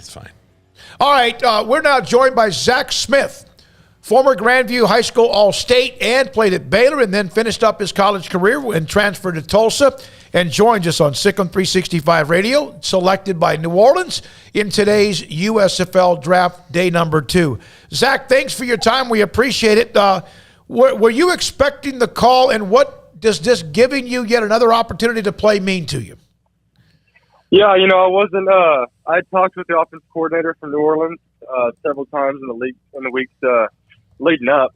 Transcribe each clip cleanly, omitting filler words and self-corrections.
It's fine. All right, we're now joined by Zach Smith, former Grandview High School All-State and played at Baylor and then finished up his college career and transferred to Tulsa and joins us on Sikkim 365 Radio, selected by New Orleans in today's USFL Draft Day number 2. Zach, thanks for your time. We appreciate it. Were you expecting the call, and what does this giving you yet another opportunity to play mean to you? Yeah, I wasn't. I talked with the offensive coordinator from New Orleans several times in the weeks leading up,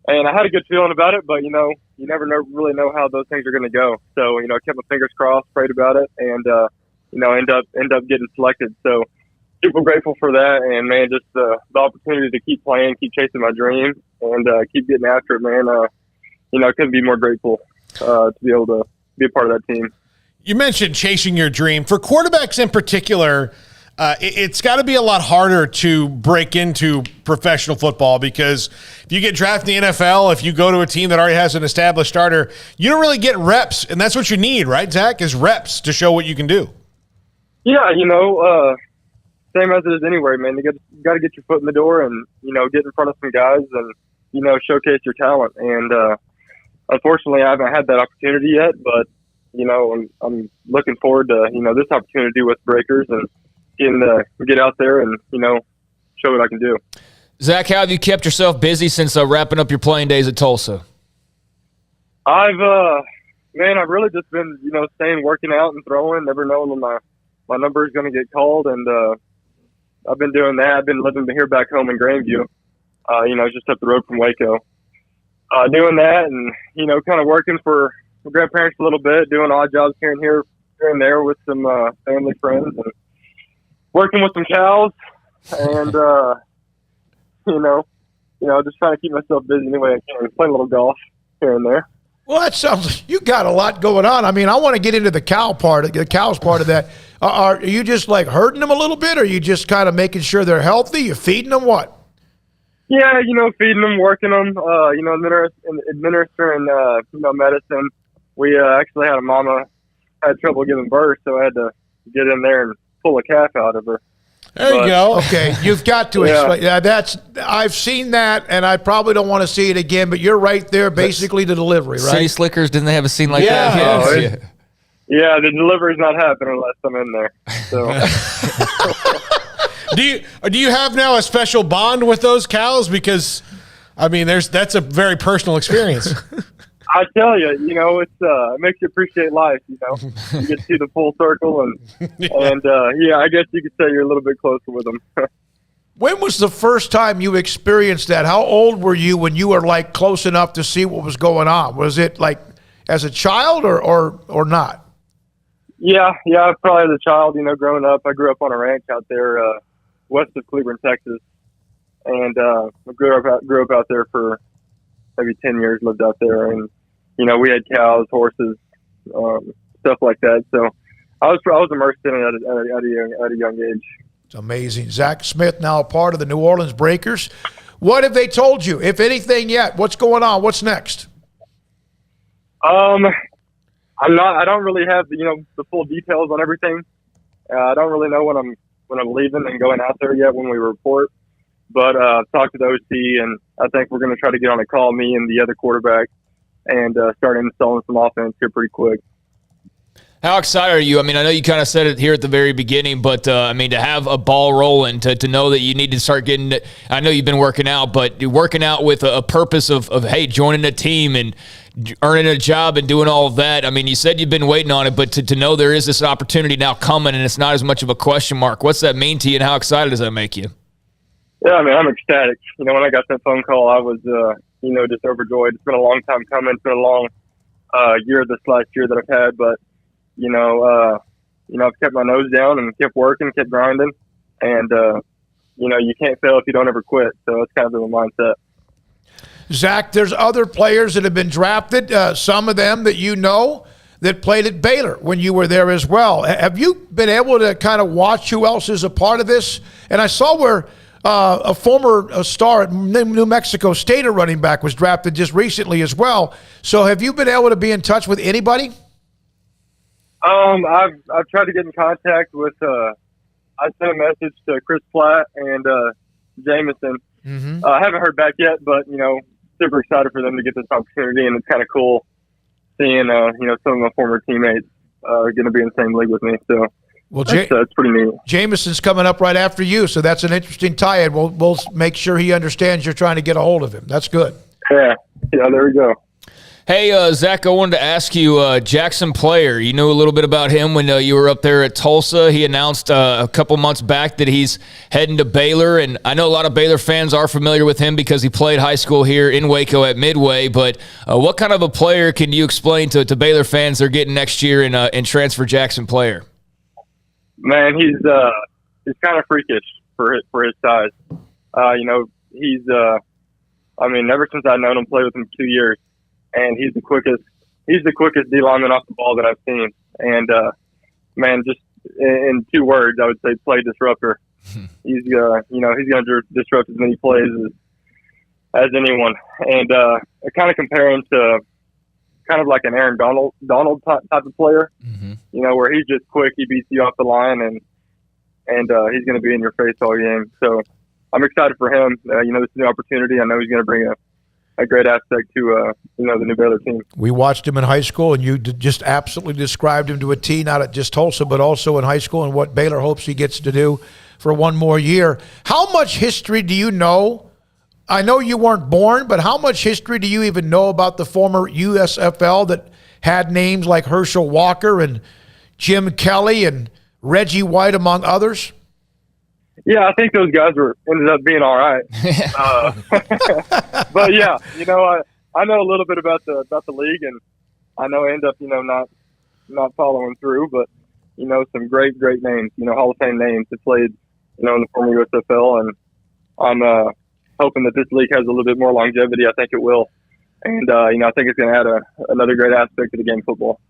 and I had a good feeling about it. But you never really know how those things are going to go. So I kept my fingers crossed, prayed about it, and end up getting selected. So super grateful for that, and man, just the opportunity to keep playing, keep chasing my dream, and keep getting after it, man. I couldn't be more grateful to be able to be a part of that team. You mentioned chasing your dream. For quarterbacks in particular, it's got to be a lot harder to break into professional football because if you get drafted in the NFL, if you go to a team that already has an established starter, you don't really get reps, and that's what you need, right, Zach, is reps to show what you can do. Yeah, same as it is anywhere, man. You got to get your foot in the door and, get in front of some guys and, showcase your talent. And unfortunately, I haven't had that opportunity yet, but I'm looking forward to, this opportunity with Breakers and getting to get out there and, show what I can do. Zach, how have you kept yourself busy since wrapping up your playing days at Tulsa? I've really just been, staying, working out and throwing, never knowing when my number is going to get called. And I've been doing that. I've been living here back home in Grandview, just up the road from Waco. Doing that and, kind of working for my grandparents a little bit, doing odd jobs here and there with some family friends, and working with some cows, and just trying to keep myself busy any way I can. Play a little golf here and there. Well, that sounds like you got a lot going on. I mean, I want to get into the cows part of that. Are you just like herding them a little bit, or are you just kind of making sure they're healthy? You feeding them what? Yeah, feeding them, working them, administering, medicine. We actually had a mama had trouble giving birth, so I had to get in there and pull a calf out of her. There you go. Okay, you've got to explain. Yeah, I've seen that, and I probably don't want to see it again. But you're right there, basically the delivery, right? City Slickers, didn't they have a scene like that? Yeah, the delivery's not happening unless I'm in there. So. Do you have now a special bond with those cows? Because that's a very personal experience. I tell you, it makes you appreciate life. You get to see the full circle, and I guess you could say you're a little bit closer with them. When was the first time you experienced that? How old were you when you were like close enough to see what was going on? Was it like as a child or not? Yeah, probably as a child. Growing up, I grew up on a ranch out there west of Cleveland, Texas, and I grew up out there for maybe 10 years. Lived out there, and we had cows, horses, stuff like that. So I was immersed in it at a young age. It's amazing. Zach Smith, now a part of the New Orleans Breakers. What have they told you, if anything yet? What's going on? What's next? I don't really have the full details on everything. I don't really know when I'm leaving and going out there yet when we report. But I've talked to the OC, and I think we're going to try to get on a call, me and the other quarterback, and start installing some offense here pretty quick. How excited are you? I know you kind of said it here at the very beginning, but to have a ball rolling, to know that you need to start getting – I know you've been working out, but you're working out with a purpose of, hey, joining a team and earning a job and doing all of that. You said you've been waiting on it, but to know there is this opportunity now coming and it's not as much of a question mark, what's that mean to you, and how excited does that make you? Yeah, I'm ecstatic. When I got that phone call, I was, just overjoyed. It's been a long time coming. It's been a long year this last year that I've had, but, I've kept my nose down and kept working, kept grinding, and, you can't fail if you don't ever quit. So it's kind of the mindset. Zach, there's other players that have been drafted, some of them that played at Baylor when you were there as well. Have you been able to kind of watch who else is a part of this? And I saw where a former star at New Mexico State, a running back, was drafted just recently as well. So have you been able to be in touch with anybody? I've tried to get in contact with I sent a message to Chris Platt and Jameson. Mm-hmm. I haven't heard back yet, but super excited for them to get this opportunity, and it's kind of cool seeing some of my former teammates are going to be in the same league with me. So Well, it's pretty neat. Jameson's coming up right after you, so that's an interesting tie-in. We'll make sure he understands you're trying to get a hold of him. That's good. Yeah, there we go. Hey, Zach, I wanted to ask you, Jackson Player, you knew a little bit about him when you were up there at Tulsa. He announced a couple months back that he's heading to Baylor, and I know a lot of Baylor fans are familiar with him because he played high school here in Waco at Midway, but what kind of a player can you explain to Baylor fans they're getting next year in transfer Jackson Player? Man, he's kind of freakish for his size. He's ever since I've known him, played with him 2 years, and he's the quickest D lineman off the ball that I've seen. And just in 2 words, I would say play disruptor. He's going to disrupt as many plays as anyone. And I kind of compare him to kind of like an Aaron Donald type of player. Mm-hmm. Where he's just quick, he beats you off the line, and he's going to be in your face all game. So I'm excited for him. This is a new opportunity. I know he's going to bring a great aspect to the new Baylor team. We watched him in high school, and you just absolutely described him to a T, not at just Tulsa, but also in high school, and what Baylor hopes he gets to do for one more year. How much history do you know? I know you weren't born, but how much history do you even know about the former USFL that had names like Herschel Walker and Jim Kelly and Reggie White, among others? Yeah, I think those guys ended up being all right. But yeah, I know a little bit about the league, and I know I end up not following through, but some great names, Hall of Fame names that played in the former USFL, and I'm hoping that this league has a little bit more longevity. I think it will, and I think it's going to add another great aspect to the game of football.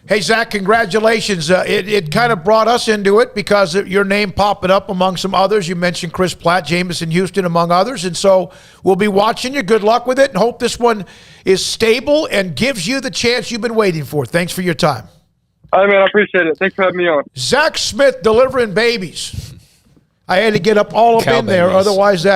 Hey, Zach, congratulations. It kind of brought us into it because of your name popping up among some others. You mentioned Chris Platt, Jameson Houston, among others. And so we'll be watching you. Good luck with it, and hope this one is stable and gives you the chance you've been waiting for. Thanks for your time. All right, man. I appreciate it. Thanks for having me on. Zach Smith delivering babies. I had to get up all up Cow in there. babies. Otherwise, that